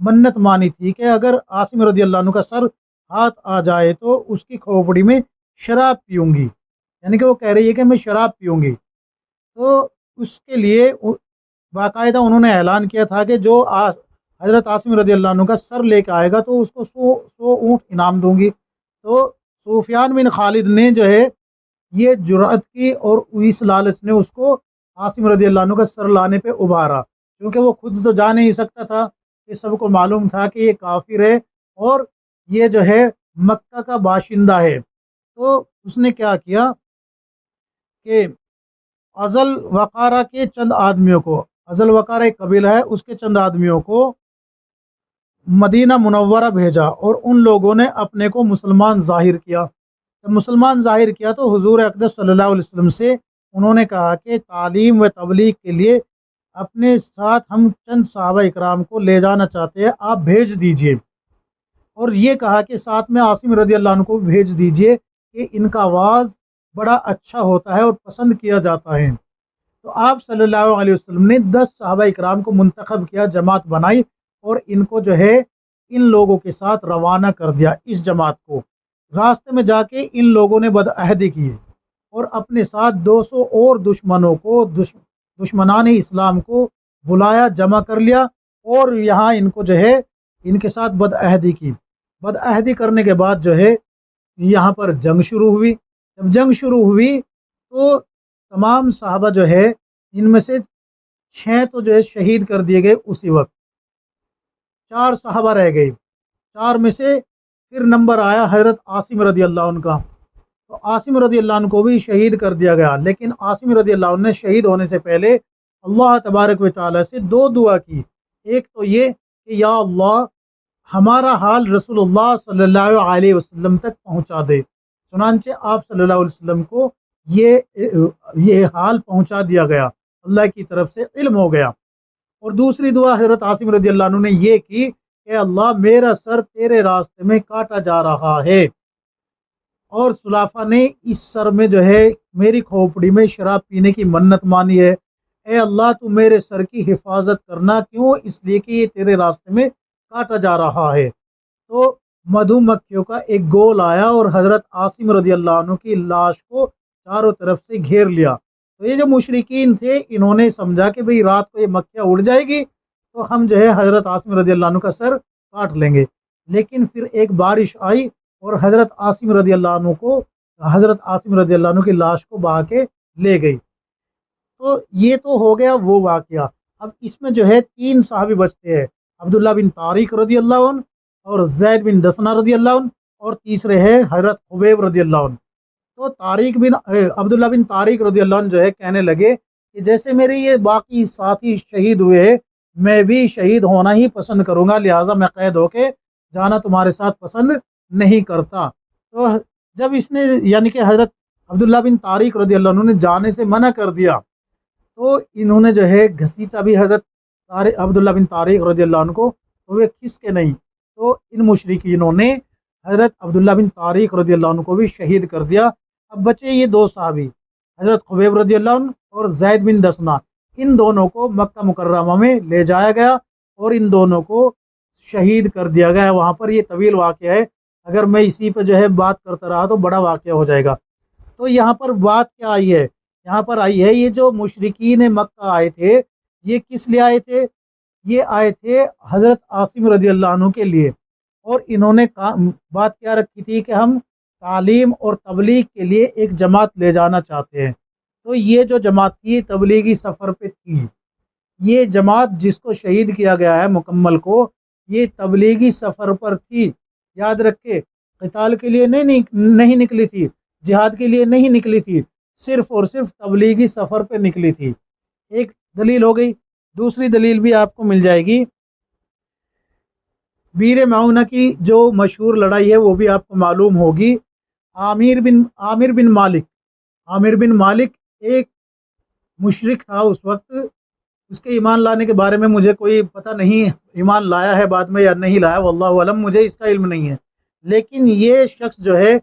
منت مانی تھی کہ اگر عاصم رضی اللہ عنہ کا سر ہاتھ آ جائے تو اس کی کھوپڑی میں شراب پیوں گی، یعنی کہ وہ کہہ رہی ہے کہ میں شراب پیوں گی۔ تو اس کے لیے باقاعدہ انہوں نے اعلان کیا تھا کہ جو حضرت عاصم رضی اللہ عنہ کا سر لے کے آئے گا تو اس کو 100 اونٹ انعام دوں گی۔ تو سفیان بن خالد نے جو ہے یہ جرأت کی اور اس لالچ نے اس کو عاصم رضی اللہ عنہ کا سر لانے پہ ابھارا، کیونکہ وہ خود تو جا نہیں سکتا تھا، کہ سب کو معلوم تھا کہ یہ کافر ہے اور یہ جو ہے مکہ کا باشندہ ہے۔ تو اس نے کیا کیا کہ ازل وقارہ کے چند آدمیوں کو، ازل وقارہ ایک قبیلہ ہے، اس کے چند آدمیوں کو مدینہ منورہ بھیجا اور ان لوگوں نے اپنے کو مسلمان ظاہر کیا۔ جب مسلمان ظاہر کیا تو حضور اقدس صلی اللہ علیہ وسلم سے انہوں نے کہا کہ تعلیم و تبلیغ کے لیے اپنے ساتھ ہم چند صحابہ اکرام کو لے جانا چاہتے ہیں، آپ بھیج دیجئے، اور یہ کہا کہ ساتھ میں عاصم رضی اللہ عنہ کو بھیج دیجئے کہ ان کا آواز بڑا اچھا ہوتا ہے اور پسند کیا جاتا ہے۔ تو آپ صلی اللہ علیہ وسلم نے 10 صحابہ اکرام کو منتخب کیا، جماعت بنائی اور ان کو جو ہے ان لوگوں کے ساتھ روانہ کر دیا۔ اس جماعت کو راستے میں جا کے ان لوگوں نے بدعہدی کی اور اپنے ساتھ 200 اور دشمنوں کو، دشمنان اسلام کو بلایا، جمع کر لیا اور یہاں ان کو جو ہے ان کے ساتھ بدعہدی کی۔ بدعہدی کرنے کے بعد جو ہے یہاں پر جنگ شروع ہوئی۔ جب جنگ شروع ہوئی تو تمام صحابہ جو ہے ان میں سے 6 تو جو ہے شہید کر دیے گئے اسی وقت، 4 صحابہ رہ گئے۔ 4 میں سے پھر نمبر آیا حضرت عاصم رضی اللہ عنہ کا، تو عاصم رضی اللہ عنہ کو بھی شہید کر دیا گیا۔ لیکن عاصم رضی اللہ عنہ نے شہید ہونے سے پہلے اللہ تبارک و تعالیٰ سے 2 دعا کی۔ ایک تو یہ کہ یا اللہ ہمارا حال رسول اللہ صلی اللہ علیہ وسلم تک پہنچا دے، چنانچہ آپ صلی اللہ علیہ وسلم کو یہ حال پہنچا دیا گیا، اللہ کی طرف سے علم ہو گیا۔ اور دوسری دعا حضرت عاصم رضی اللہ عنہ نے یہ کی کہ اللہ میرا سر تیرے راستے میں کاٹا جا رہا ہے، اور سلافہ نے اس سر میں جو ہے میری کھوپڑی میں شراب پینے کی منت مانی ہے، اے اللہ تو میرے سر کی حفاظت کرنا، کیوں؟ اس لیے کہ یہ تیرے راستے میں کاٹا جا رہا ہے۔ تو مدھو مکھیوں کا ایک گول آیا اور حضرت عاصم رضی اللہ عنہ کی لاش کو چاروں طرف سے گھیر لیا۔ تو یہ جو مشرکین تھے انہوں نے سمجھا کہ بھئی رات کو یہ مکھیاں اڑ جائے گی تو ہم جو ہے حضرت عاصم رضی اللہ عنہ کا سر کاٹ لیں گے۔ لیکن پھر ایک بارش آئی اور حضرت عاصم رضی اللہ عنہ کی لاش کو بہا کے لے گئی۔ تو یہ تو ہو گیا وہ واقعہ۔ اب اس میں جو ہے 3 صحابی بچتے ہیں، عبداللہ بن طارق رضی اللہ عنہ اور زید بن دسنہ رضی اللہ عنہ، اور تیسرے ہے حضرت خبیب رضی اللہ عنہ۔ تو عبداللہ بن طارق رضی اللہ عنہ جو ہے کہنے لگے کہ جیسے میرے یہ باقی ساتھی شہید ہوئے ہیں میں بھی شہید ہونا ہی پسند کروں گا، لہٰذا میں قید ہو کے جانا تمہارے ساتھ پسند نہیں کرتا۔ تو جب اس نے یعنی کہ حضرت عبداللہ بن طارق رضی اللہ عنہ نے جانے سے منع کر دیا تو انہوں نے جو ہے گھسیٹا بھی حضرت عبداللہ بن طارق رضی اللہ عنہ کو، تو وہ کھس کے نہیں، تو ان مشرکینوں نے حضرت عبداللہ بن طارق رضی اللہ عنہ کو بھی شہید کر دیا۔ اب بچے یہ 2 صحابی، حضرت خبیب رضی اللہ عنہ اور زید بن دسنہ، ان دونوں کو مکہ مکرمہ میں لے جایا گیا اور ان دونوں کو شہید کر دیا گیا۔ وہاں پر یہ طویل واقعہ ہے، اگر میں اسی پہ جو ہے بات کرتا رہا تو بڑا واقعہ ہو جائے گا۔ تو یہاں پر بات کیا آئی ہے؟ یہاں پر آئی ہے یہ جو مشرکین مکہ آئے تھے یہ کس لیے آئے تھے؟ یہ آئے تھے حضرت عاصم رضی اللہ عنہ کے لیے، اور انہوں نے بات کیا رکھی تھی کہ ہم تعلیم اور تبلیغ کے لیے ایک جماعت لے جانا چاہتے ہیں۔ تو یہ جو جماعت تھی تبلیغی سفر پہ تھی، یہ جماعت جس کو شہید کیا گیا ہے مکمل کو، یہ تبلیغی سفر پر تھی۔ یاد رکھے قتال کے لیے نہیں نکلی تھی، جہاد کے لیے نہیں نکلی تھی، صرف اور صرف تبلیغی سفر پہ نکلی تھی۔ ایک دلیل ہو گئی۔ دوسری دلیل بھی آپ کو مل جائے گی، بیر معونہ کی جو مشہور لڑائی ہے وہ بھی آپ کو معلوم ہوگی۔ عامر بن مالک ایک مشرک تھا اس وقت، اس کے ایمان لانے کے بارے میں مجھے کوئی پتہ نہیں، ایمان لایا ہے بعد میں یا نہیں لایا واللہ علم، مجھے اس کا علم نہیں ہے۔ لیکن یہ شخص جو ہے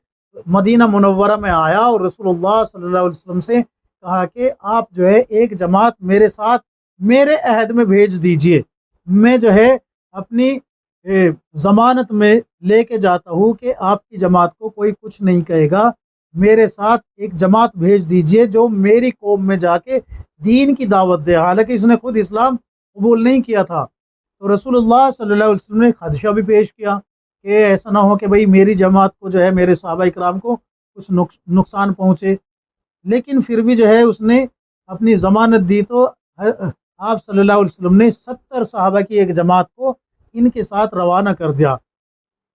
مدینہ منورہ میں آیا اور رسول اللہ صلی اللہ علیہ وسلم سے کہا کہ آپ جو ہے ایک جماعت میرے ساتھ میرے عہد میں بھیج دیجئے، میں جو ہے اپنی ضمانت میں لے کے جاتا ہوں کہ آپ کی جماعت کو کوئی کچھ نہیں کہے گا، میرے ساتھ ایک جماعت بھیج دیجئے جو میری قوم میں جا کے دین کی دعوت دے، حالانکہ اس نے خود اسلام قبول نہیں کیا تھا۔ تو رسول اللہ صلی اللہ علیہ وسلم نے خدشہ بھی پیش کیا کہ ایسا نہ ہو کہ بھئی میری جماعت کو جو ہے، میرے صحابہ اکرام کو کچھ نقصان پہنچے، لیکن پھر بھی جو ہے اس نے اپنی ضمانت دی، تو آپ صلی اللہ علیہ وسلم نے 70 صحابہ کی ایک جماعت کو ان کے ساتھ روانہ کر دیا،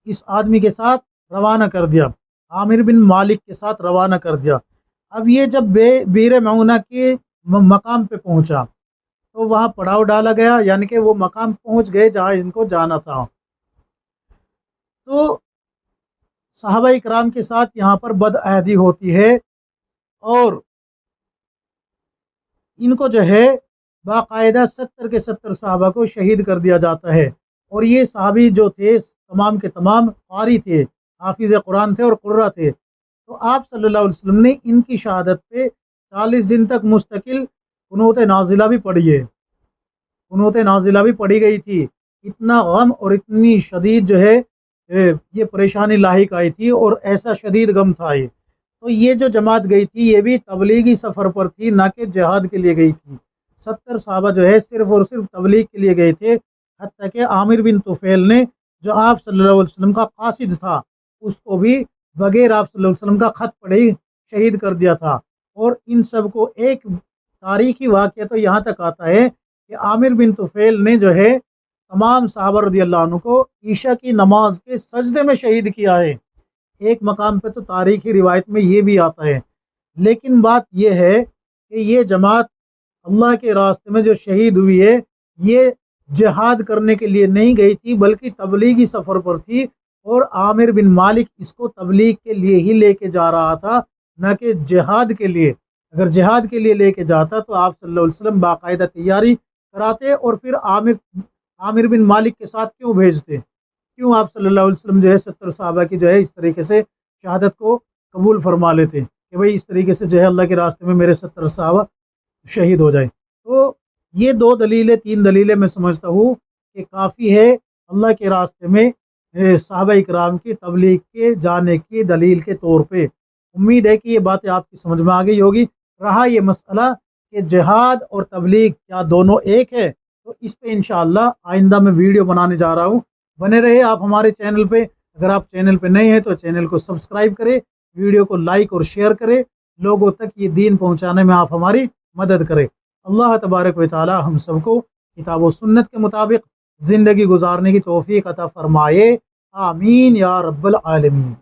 اس آدمی کے ساتھ روانہ کر دیا، عامر بن مالک کے ساتھ روانہ کر دیا۔ اب یہ جب بیر معونہ کے مقام پہ پہنچا تو وہاں پڑاؤ ڈالا گیا، یعنی کہ وہ مقام پہنچ گئے جہاں ان کو جانا تھا۔ تو صحابہ اکرام کے ساتھ یہاں پر بد عہدی ہوتی ہے اور ان کو جو ہے باقاعدہ 70 کے 70 صحابہ کو شہید کر دیا جاتا ہے۔ اور یہ صحابی جو تھے تمام کے تمام قاری تھے، حافظ قرآن تھے اور قرہ تھے۔ تو آپ صلی اللہ علیہ وسلم نے ان کی شہادت پہ 40 دن تک مستقل قنوت نازلہ بھی پڑھی ہے، قنوت نازلہ بھی پڑھی گئی تھی۔ اتنا غم اور اتنی شدید جو ہے یہ پریشانی لاحق آئی تھی اور ایسا شدید غم تھا یہ۔ تو یہ جو جماعت گئی تھی یہ بھی تبلیغی سفر پر تھی، نہ کہ جہاد کے لیے گئی تھی۔ 70 صحابہ جو ہے صرف اور صرف تبلیغ کے لیے گئے تھے، حتیٰ کہ عامر بن طفیل نے جو آپ صلی اللہ علیہ وسلم کا قاصد تھا اس کو بھی بغیر آپ صلی اللہ علیہ وسلم کا خط پڑھے شہید کر دیا تھا۔ اور ان سب کو ایک تاریخی واقعہ تو یہاں تک آتا ہے کہ عامر بن طفیل نے جو ہے تمام صحابہ رضی اللہ عنہ کو عشاء کی نماز کے سجدے میں شہید کیا ہے۔ ایک مقام پہ تو تاریخی روایت میں یہ بھی آتا ہے، لیکن بات یہ ہے کہ یہ جماعت اللہ کے راستے میں جو شہید ہوئی ہے یہ جہاد کرنے کے لیے نہیں گئی تھی بلکہ تبلیغی سفر پر تھی، اور عامر بن مالک اس کو تبلیغ کے لیے ہی لے کے جا رہا تھا، نہ کہ جہاد کے لیے۔ اگر جہاد کے لیے لے کے جاتا تو آپ صلی اللہ علیہ وسلم باقاعدہ تیاری کراتے اور پھر عامر بن مالک کے ساتھ کیوں بھیجتے؟ کیوں آپ صلی اللہ علیہ وسلم جو ہے 70 صحابہ کی جو ہے اس طریقے سے شہادت کو قبول فرما لیتے کہ بھئی اس طریقے سے جو ہے اللہ کے راستے میں میرے 70 صحابہ شہید ہو جائے؟ تو یہ 2 دلیلیں 3 دلیلیں میں سمجھتا ہوں کہ کافی ہے اللہ کے راستے میں صحابہ اکرام کی تبلیغ کے جانے کی دلیل کے طور پہ۔ امید ہے کہ یہ باتیں آپ کی سمجھ میں آ گئی ہوگی۔ رہا یہ مسئلہ کہ جہاد اور تبلیغ کیا دونوں ایک ہے، تو اس پہ انشاءاللہ آئندہ میں ویڈیو بنانے جا رہا ہوں۔ بنے رہے آپ ہمارے چینل پہ۔ اگر آپ چینل پہ نئے ہیں تو چینل کو سبسکرائب کریں، ویڈیو کو لائک اور شیئر کریں، لوگوں تک یہ دین پہنچانے میں آپ ہماری مدد کریں۔ اللہ تبارک و تعالی ہم سب کو کتاب و سنت کے مطابق زندگی گزارنے کی توفیق عطا فرمائے، آمین یا رب العالمین۔